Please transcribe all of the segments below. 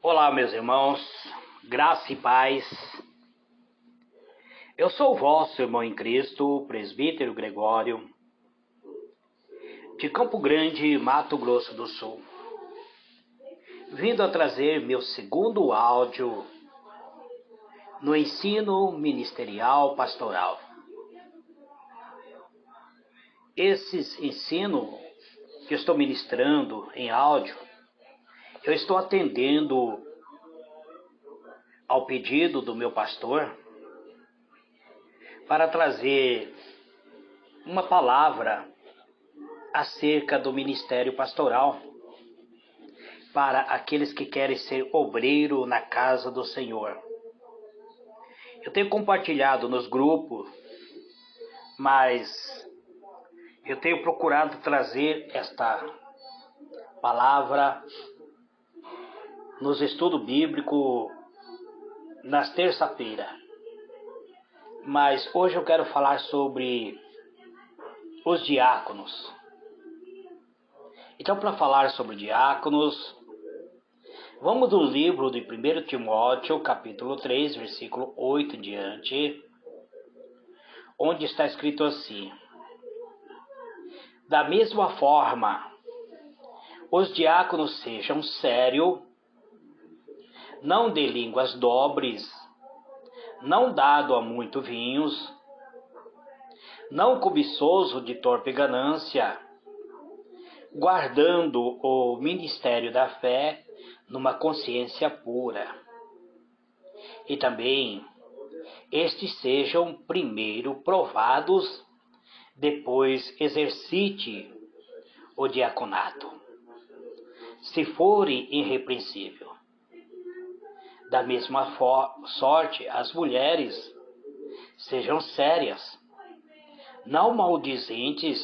Olá, meus irmãos, graça e paz. Eu sou o vosso irmão em Cristo, presbítero Gregório, de Campo Grande, Mato Grosso do Sul, vindo a trazer meu segundo áudio no ensino ministerial pastoral. Esses ensinos que eu estou ministrando em áudio, eu estou atendendo ao pedido do meu pastor para trazer uma palavra acerca do ministério pastoral para aqueles que querem ser obreiro na casa do Senhor. Eu tenho compartilhado nos grupos, mas eu tenho procurado trazer esta palavra nos estudos bíblicos nas terça-feiras. Mas hoje eu quero falar sobre os diáconos. Então, para falar sobre diáconos, vamos do livro de 1 Timóteo, capítulo 3, versículo 8 em diante, onde está escrito assim: da mesma forma, os diáconos sejam sérios, não de línguas dobres, não dado a muito vinhos, não cobiçoso de torpe ganância, guardando o ministério da fé numa consciência pura. E também estes sejam primeiro provados, depois exercite o diaconato, se fore irrepreensível. Da mesma sorte, as mulheres sejam sérias, não maldizentes,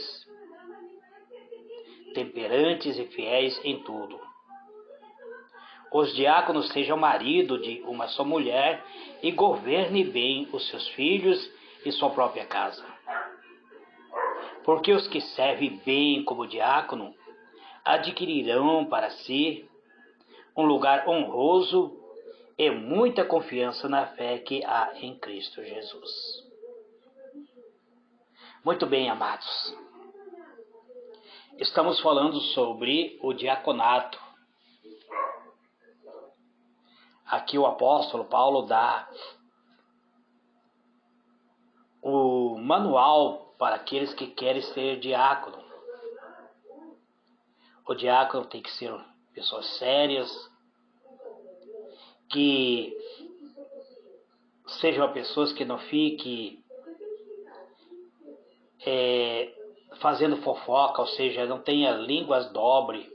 temperantes e fiéis em tudo. Os diáconos sejam marido de uma só mulher e governe bem os seus filhos e sua própria casa. Porque os que servem bem como diácono adquirirão para si um lugar honroso e muita confiança na fé que há em Cristo Jesus. Muito bem, amados. Estamos falando sobre o diaconato. Aqui o apóstolo Paulo dá o manual para aqueles que querem ser diácono. O diácono tem que ser pessoas sérias, que sejam pessoas que não fiquem fazendo fofoca, ou seja, não tenha línguas dobres,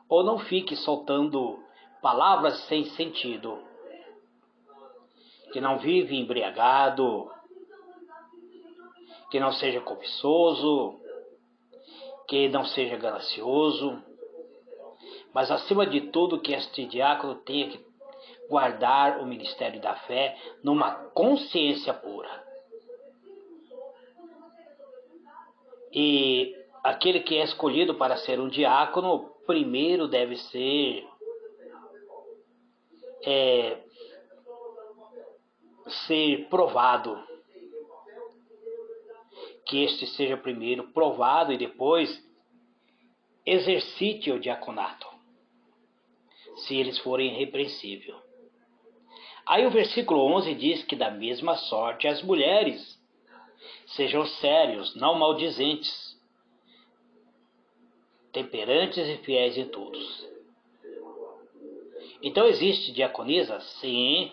ou não fique soltando palavras sem sentido, que não vive embriagado, que não seja cobiçoso, que não seja ganancioso, mas acima de tudo que este diácono tenha que guardar o ministério da fé numa consciência pura. E aquele que é escolhido para ser um diácono, primeiro deve ser provado. Que este seja primeiro provado e depois exercite o diaconato, se eles forem irrepreensíveis. Aí o versículo 11 diz que da mesma sorte as mulheres sejam sérios, não maldizentes, temperantes e fiéis em todos. Então existe diaconisa? Sim.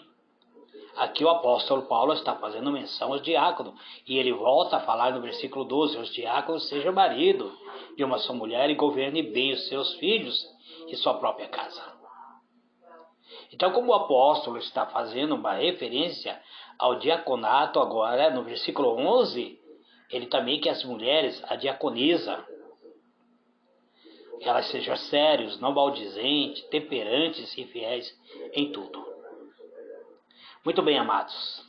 Aqui o apóstolo Paulo está fazendo menção aos diáconos. E ele volta a falar no versículo 12, os diáconos sejam marido de uma só mulher e governe bem os seus filhos e sua própria casa. Então, como o apóstolo está fazendo uma referência ao diaconato agora, no versículo 11, ele também quer as mulheres, a diaconisa, elas sejam sérios, não maldizentes, temperantes e fiéis em tudo. Muito bem, amados.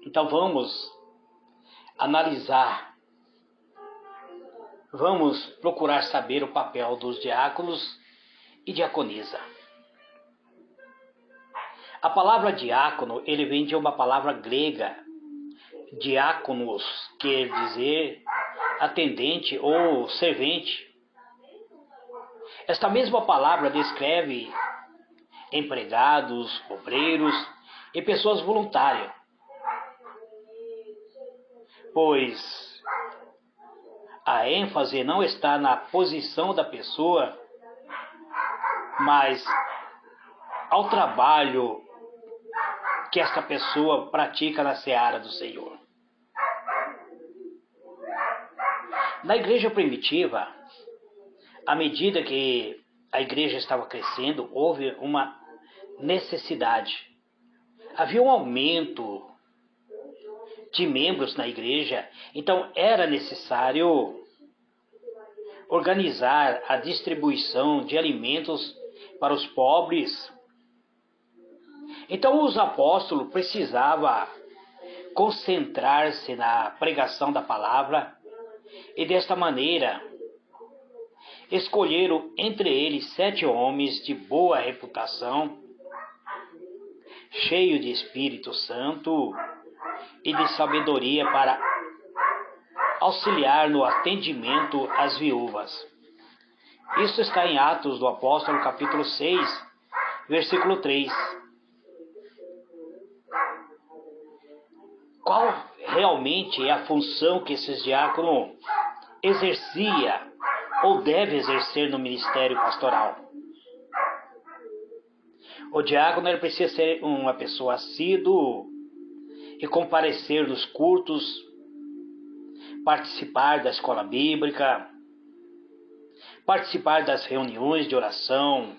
Então vamos analisar, vamos procurar saber o papel dos diáconos e diaconisa. A palavra diácono, ele vem de uma palavra grega, diáconos, quer dizer atendente ou servente. Esta mesma palavra descreve empregados, obreiros e pessoas voluntárias, pois a ênfase não está na posição da pessoa, mas ao trabalho que esta pessoa pratica na seara do Senhor. Na igreja primitiva, à medida que a igreja estava crescendo, houve uma necessidade. Havia um aumento de membros na igreja, então era necessário organizar a distribuição de alimentos para os pobres. Então os apóstolos precisavam concentrar-se na pregação da palavra e desta maneira escolheram entre eles 7 homens de boa reputação, cheios de Espírito Santo e de sabedoria para auxiliar no atendimento às viúvas. Isso está em Atos do Apóstolo, capítulo 6, versículo 3. Qual realmente é a função que esses diáconos exercia ou deve exercer no ministério pastoral? O diácono ele precisa ser uma pessoa assídua e comparecer nos cultos, participar da escola bíblica, participar das reuniões de oração,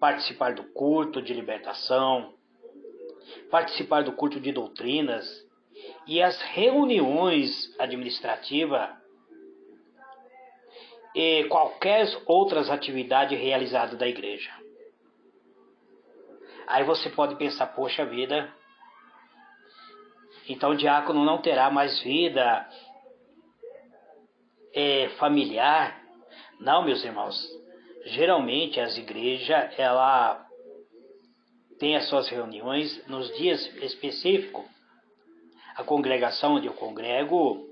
participar do culto de libertação, participar do culto de doutrinas e as reuniões administrativas e qualquer outras atividades realizadas da igreja. Aí você pode pensar, poxa vida, então o diácono não terá mais vida familiar? Não, meus irmãos. Geralmente as igrejas, ela tem as suas reuniões nos dias específicos. A congregação onde eu congrego,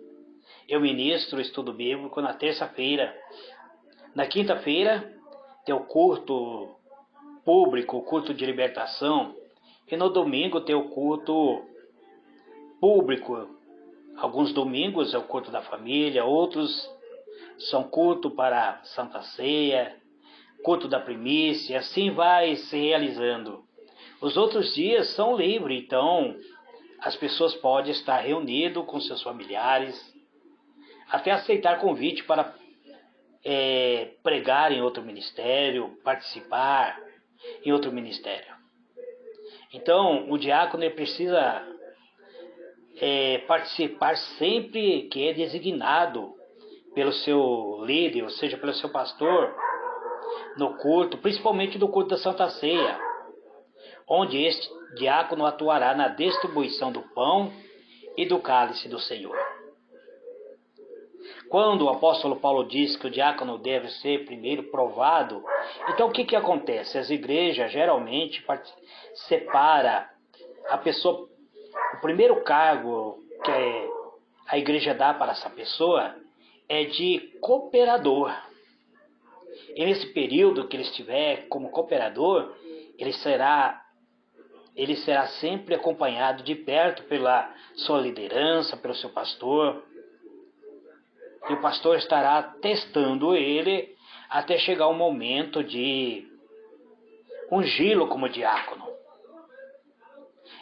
eu ministro o estudo bíblico na terça-feira. Na quinta-feira tem o culto público, o culto de libertação. E no domingo tem o culto público. Alguns domingos é o culto da família, outros são culto para Santa Ceia, culto da primícia, assim vai se realizando. Os outros dias são livres, então as pessoas podem estar reunidas com seus familiares, até aceitar convite para pregar em outro ministério, participar em outro ministério. Então, o diácono ele precisa participar sempre que é designado pelo seu líder, ou seja, pelo seu pastor, no culto, principalmente no culto da Santa Ceia, onde este diácono atuará na distribuição do pão e do cálice do Senhor. Quando o apóstolo Paulo diz que o diácono deve ser primeiro provado, então o que acontece? As igrejas geralmente separam a pessoa, o primeiro cargo que a igreja dá para essa pessoa é de cooperador. E nesse período que ele estiver como cooperador, ele será sempre acompanhado de perto pela sua liderança, pelo seu pastor. E o pastor estará testando ele até chegar o momento de ungí-lo como diácono.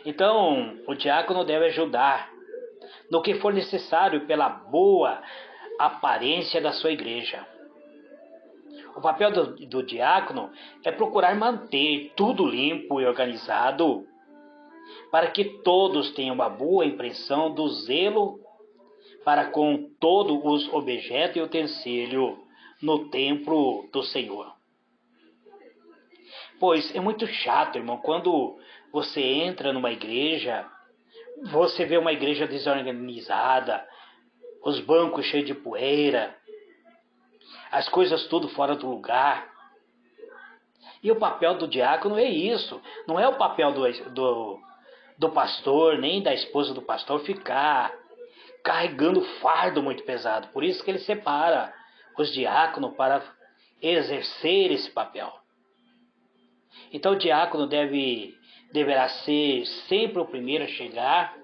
Então, o diácono deve ajudar no que for necessário pela boa aparência da sua igreja. O papel do diácono é procurar manter tudo limpo e organizado para que todos tenham uma boa impressão do zelo para com todos os objetos e utensílios no templo do Senhor. Pois é muito chato, irmão, quando você entra numa igreja, você vê uma igreja desorganizada, os bancos cheios de poeira, as coisas tudo fora do lugar. E o papel do diácono é isso. Não é o papel do pastor, nem da esposa do pastor ficar carregando fardo muito pesado. Por isso que ele separa os diáconos para exercer esse papel. Então o diácono deverá ser sempre o primeiro a chegar,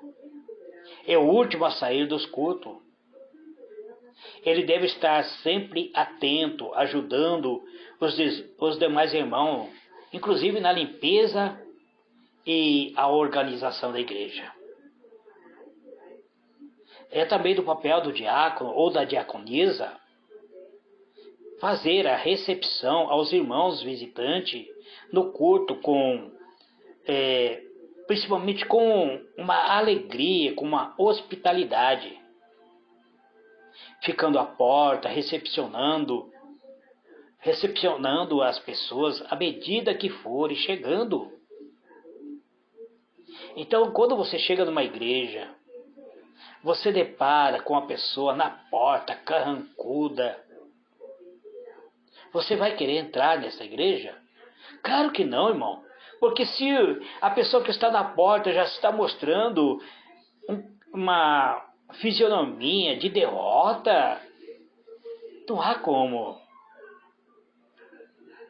é o último a sair dos cultos. Ele deve estar sempre atento, ajudando os demais irmãos, inclusive na limpeza e a organização da igreja. É também do papel do diácono ou da diaconisa fazer a recepção aos irmãos visitantes no culto principalmente com uma alegria, com uma hospitalidade, ficando à porta, recepcionando as pessoas à medida que forem chegando. Então, quando você chega numa igreja, você depara com a pessoa na porta, carrancuda. Você vai querer entrar nessa igreja? Claro que não, irmão. Porque se a pessoa que está na porta já está mostrando uma fisionomia de derrota, não há como.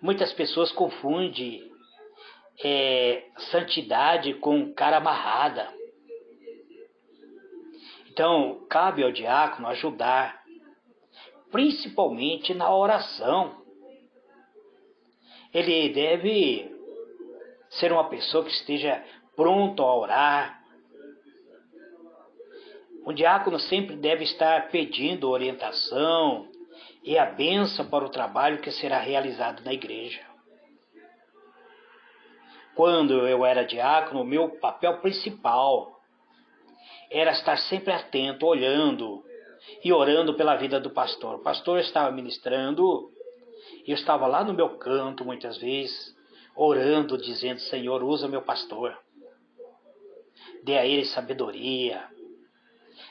Muitas pessoas confundem santidade com cara amarrada. Então, cabe ao diácono ajudar, principalmente na oração. Ele deve ser uma pessoa que esteja pronto a orar. O diácono sempre deve estar pedindo orientação e a bênção para o trabalho que será realizado na igreja. Quando eu era diácono, o meu papel principal era estar sempre atento, olhando e orando pela vida do pastor. O pastor estava ministrando e eu estava lá no meu canto, muitas vezes, orando, dizendo: Senhor, usa meu pastor. Dê a ele sabedoria.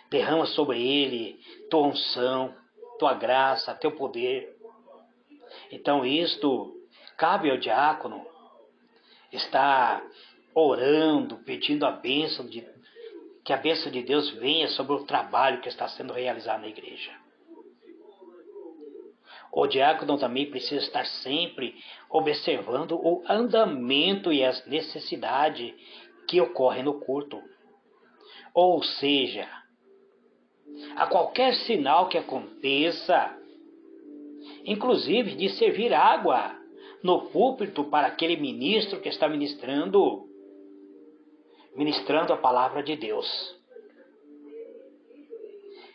Derrama sobre ele tua unção, tua graça, teu poder. Então isto cabe ao diácono estar orando, pedindo que a bênção de Deus venha sobre o trabalho que está sendo realizado na igreja. O diácono também precisa estar sempre observando o andamento e as necessidades que ocorrem no culto. Ou seja, a qualquer sinal que aconteça, inclusive de servir água no púlpito para aquele ministro que está ministrando a palavra de Deus.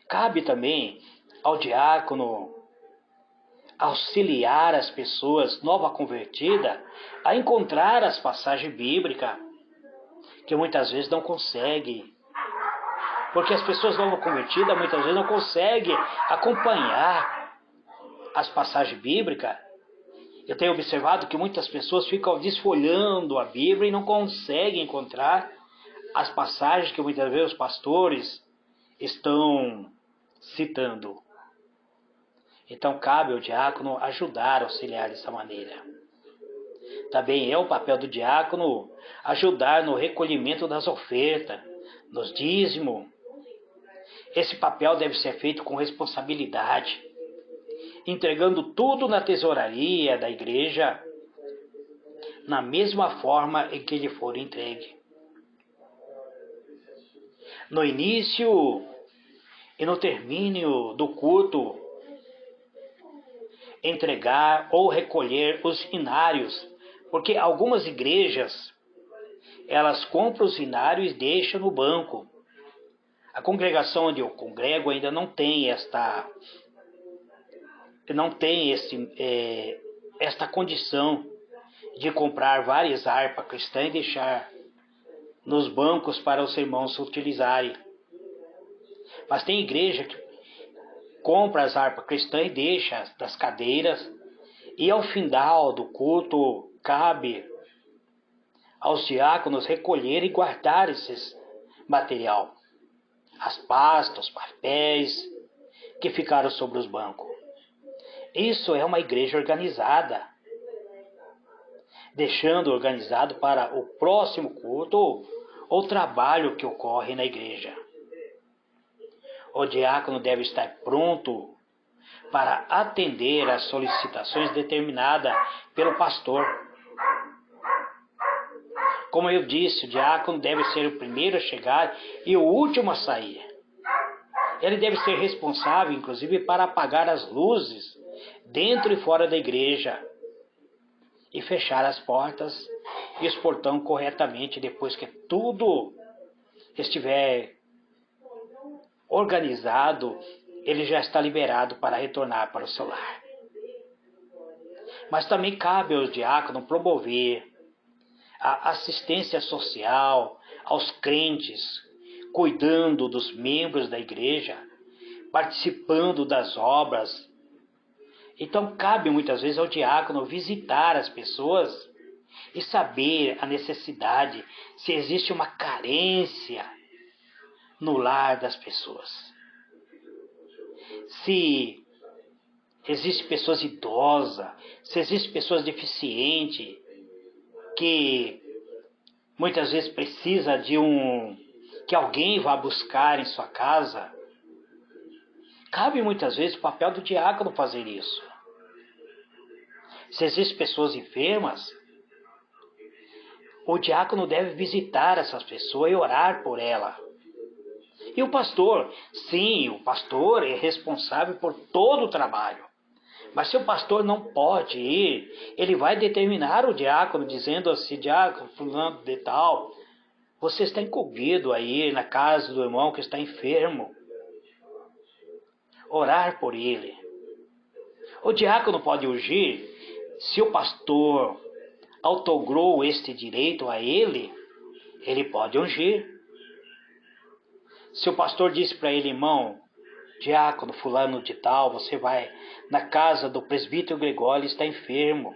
Cabe também ao diácono auxiliar as pessoas nova convertida a encontrar as passagens bíblicas que muitas vezes não consegue. Porque as pessoas nova convertidas muitas vezes não conseguem acompanhar as passagens bíblicas. Eu tenho observado que muitas pessoas ficam desfolhando a Bíblia e não conseguem encontrar as passagens que muitas vezes os pastores estão citando. Então cabe ao diácono ajudar, auxiliar dessa maneira. Também é o papel do diácono ajudar no recolhimento das ofertas, nos dízimos. Esse papel deve ser feito com responsabilidade, entregando tudo na tesouraria da igreja, na mesma forma em que lhe for entregue. No início e no término do culto, entregar ou recolher os inários, porque algumas igrejas, elas compram os inários e deixam no banco. A congregação onde eu congrego ainda não tem esta condição de comprar várias harpas cristãs e deixar nos bancos para os irmãos utilizarem. Mas tem igreja que compra as harpas cristãs e deixa das cadeiras, e ao final do culto cabe aos diáconos recolher e guardar esse material, as pastas, os papéis que ficaram sobre os bancos. Isso é uma igreja organizada. deixando organizado para o próximo culto ou trabalho que ocorre na igreja. O diácono deve estar pronto para atender às solicitações determinadas pelo pastor. Como eu disse, o diácono deve ser o primeiro a chegar e o último a sair. Ele deve ser responsável, inclusive, para apagar as luzes dentro e fora da igreja e fechar as portas e os portões corretamente depois que tudo estiver organizado. Ele já está liberado para retornar para o seu lar. Mas também cabe ao diácono promover a assistência social aos crentes, cuidando dos membros da igreja, participando das obras. Então cabe muitas vezes ao diácono visitar as pessoas e saber a necessidade, se existe uma carência no lar das pessoas. Se existem pessoas idosas, se existem pessoas deficientes, que muitas vezes precisa de que alguém vá buscar em sua casa, cabe muitas vezes o papel do diácono fazer isso. Se existem pessoas enfermas, o diácono deve visitar essas pessoas e orar por ela. E o pastor, sim, o pastor é responsável por todo o trabalho. Mas se o pastor não pode ir, ele vai determinar o diácono, dizendo assim: diácono, fulano de tal, você está incumbido a ir na casa do irmão que está enfermo. Orar por ele. O diácono pode ungir, se o pastor outorgou este direito a ele, ele pode ungir. Se o pastor disse para ele: irmão, diácono fulano de tal, você vai na casa do presbítero Gregório, ele está enfermo.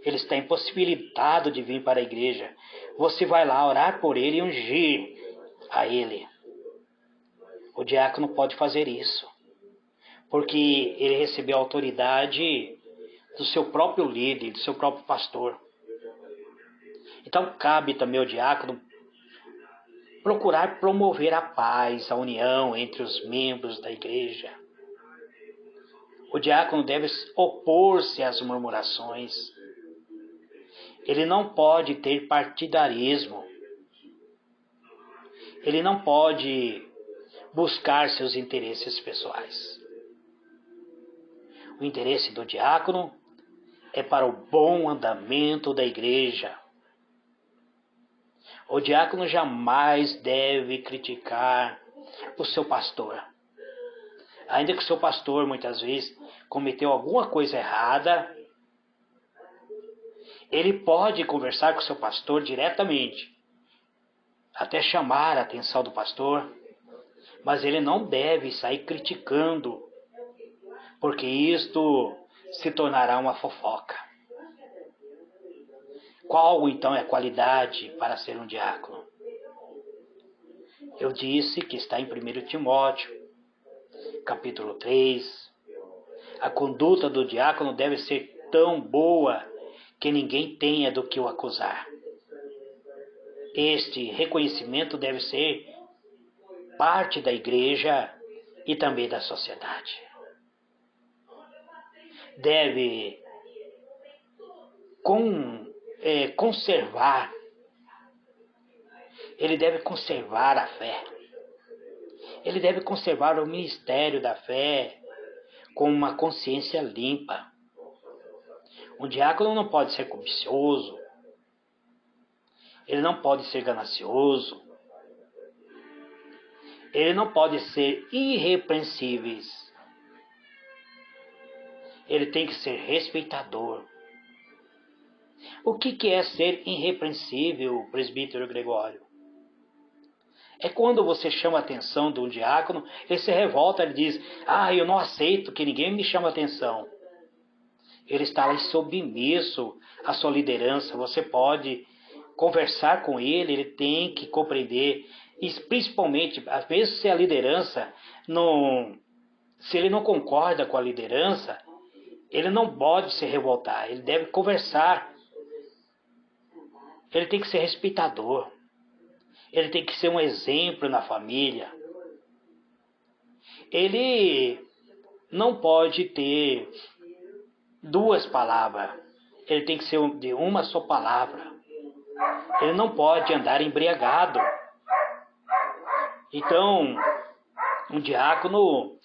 Ele está impossibilitado de vir para a igreja. Você vai lá orar por ele e ungir a ele. O diácono pode fazer isso, porque ele recebeu a autoridade do seu próprio líder, do seu próprio pastor. Então cabe também ao diácono procurar promover a paz, a união entre os membros da igreja. O diácono deve opor-se às murmurações. Ele não pode ter partidarismo. Ele não pode buscar seus interesses pessoais. O interesse do diácono é para o bom andamento da igreja. O diácono jamais deve criticar o seu pastor. Ainda que o seu pastor muitas vezes cometeu alguma coisa errada, ele pode conversar com o seu pastor diretamente, até chamar a atenção do pastor, mas ele não deve sair criticando, porque isto se tornará uma fofoca. Qual então é a qualidade para ser um diácono? Eu disse que está em 1 Timóteo, capítulo 3. A conduta do diácono deve ser tão boa que ninguém tenha do que o acusar. Este reconhecimento deve ser parte da igreja e também da sociedade. Deve conservar, ele deve conservar a fé. Ele deve conservar o ministério da fé com uma consciência limpa. Um diácono não pode ser cobicioso, ele não pode ser ganancioso, ele não pode ser irrepreensível. Ele tem que ser respeitador. O que é ser irrepreensível, presbítero Gregório? É quando você chama a atenção de um diácono, ele se revolta, ele diz: eu não aceito que ninguém me chame a atenção. Ele está lá submisso à sua liderança. Você pode conversar com ele, ele tem que compreender. E principalmente, às vezes, se a liderança se ele não concorda com a liderança, ele não pode se revoltar, ele deve conversar ele tem que ser respeitador, ele tem que ser um exemplo na família. Ele não pode ter duas palavras, ele tem que ser de uma só palavra. Ele não pode andar embriagado. Então, um diácono,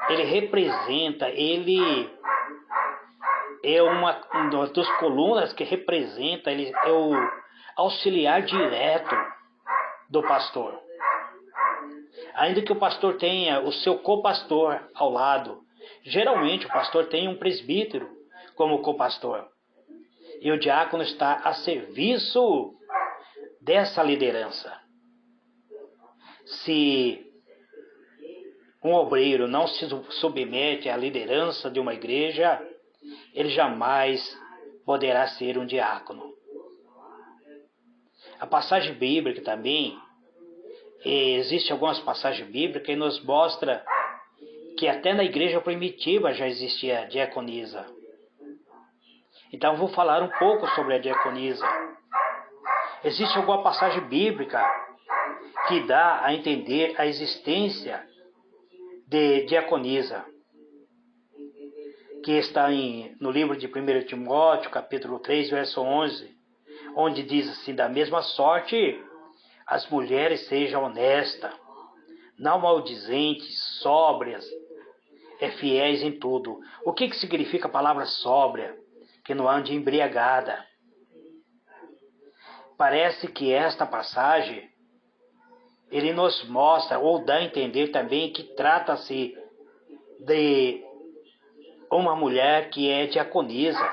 ele representa, ele é uma das colunas que representa, ele é o auxiliar direto do pastor. Ainda que o pastor tenha o seu copastor ao lado, geralmente o pastor tem um presbítero como copastor. E o diácono está a serviço dessa liderança. Se um obreiro não se submete à liderança de uma igreja, ele jamais poderá ser um diácono. A passagem bíblica também, existe algumas passagens bíblicas que nos mostra que até na igreja primitiva já existia a diaconisa. Então vou falar um pouco sobre a diaconisa. Existe alguma passagem bíblica que dá a entender a existência de diaconisa, que está no livro de 1 Timóteo, capítulo 3, verso 11, onde diz assim: da mesma sorte, as mulheres sejam honestas, não maldizentes, sóbrias, fiéis em tudo. O que significa a palavra sóbria? Que não ande embriagada. Parece que esta passagem, ele nos mostra, ou dá a entender também, que trata-se de uma mulher que é diaconisa.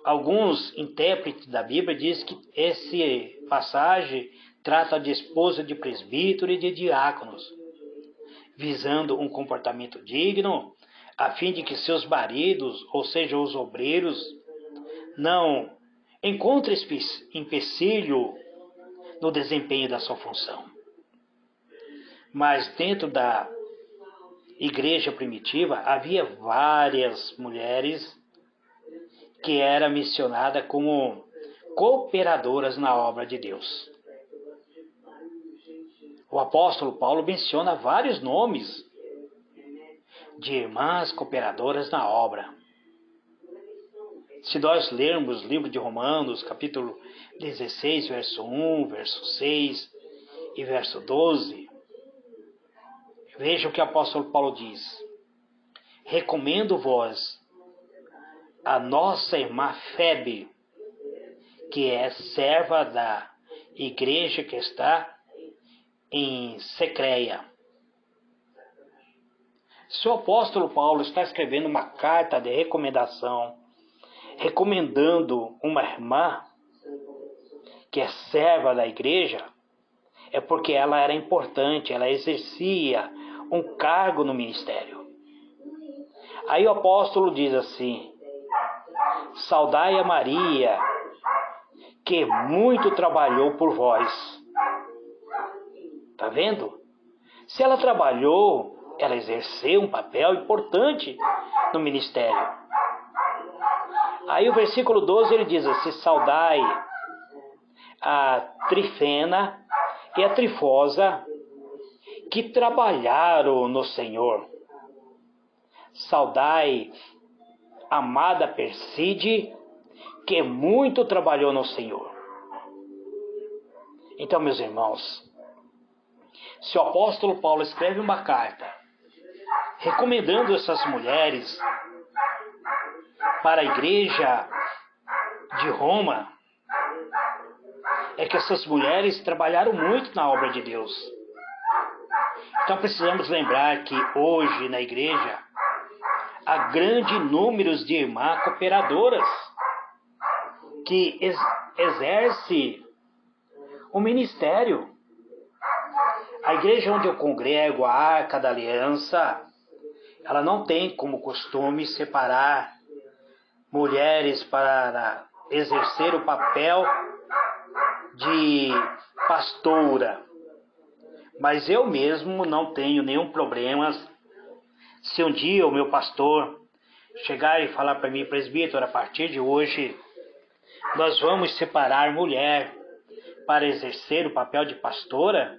Alguns intérpretes da Bíblia dizem que essa passagem trata de esposa de presbítero e de diáconos, visando um comportamento digno, a fim de que seus maridos, ou seja, os obreiros, não encontrem empecilho no desempenho da sua função. Mas dentro da igreja primitiva havia várias mulheres que eram mencionadas como cooperadoras na obra de Deus. O apóstolo Paulo menciona vários nomes de irmãs cooperadoras na obra. Se nós lermos o livro de Romanos, capítulo 16, verso 1, verso 6 e verso 12, veja o que o apóstolo Paulo diz: recomendo-vos a nossa irmã Febe, que é serva da igreja que está em Secreia. Se o apóstolo Paulo está escrevendo uma carta de recomendação, recomendando uma irmã que é serva da igreja, é porque ela era importante, ela exercia um cargo no ministério. Aí o apóstolo diz assim: saudai a Maria, que muito trabalhou por vós. Está vendo? Se ela trabalhou, ela exerceu um papel importante no ministério. Aí o versículo 12 ele diz assim: saudai a Trifena e a Trifosa, que trabalharam no Senhor. Saudai a amada Perside, que muito trabalhou no Senhor. Então, meus irmãos, se o apóstolo Paulo escreve uma carta recomendando essas mulheres para a igreja de Roma, é que essas mulheres trabalharam muito na obra de Deus. Então precisamos lembrar que hoje na igreja há grande número de irmãs cooperadoras que exercem o ministério. A igreja onde eu congrego, a Arca da Aliança, ela não tem como costume separar mulheres para exercer o papel de pastora. Mas eu mesmo não tenho nenhum problema se um dia o meu pastor chegar e falar para mim: presbítero, a partir de hoje nós vamos separar mulher para exercer o papel de pastora,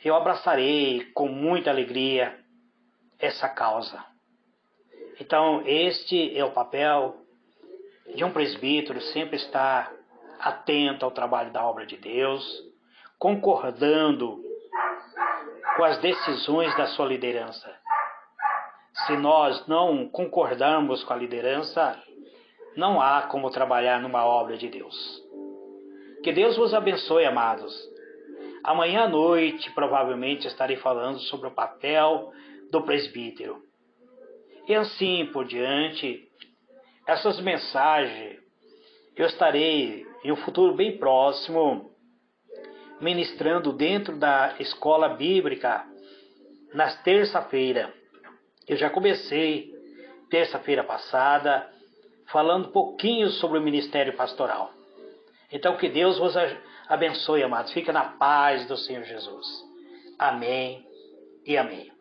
eu abraçarei com muita alegria essa causa. Então, este é o papel de um presbítero, sempre estar atento ao trabalho da obra de Deus, concordando com as decisões da sua liderança. Se nós não concordarmos com a liderança, não há como trabalhar numa obra de Deus. Que Deus vos abençoe, amados. Amanhã à noite, provavelmente, estarei falando sobre o papel do presbítero. E assim por diante, essas mensagens eu estarei, em um futuro bem próximo, ministrando dentro da escola bíblica, nas terça-feira. Eu já comecei, terça-feira passada, falando um pouquinho sobre o ministério pastoral. Então, que Deus vos abençoe, amados. Fica na paz do Senhor Jesus. Amém e amém.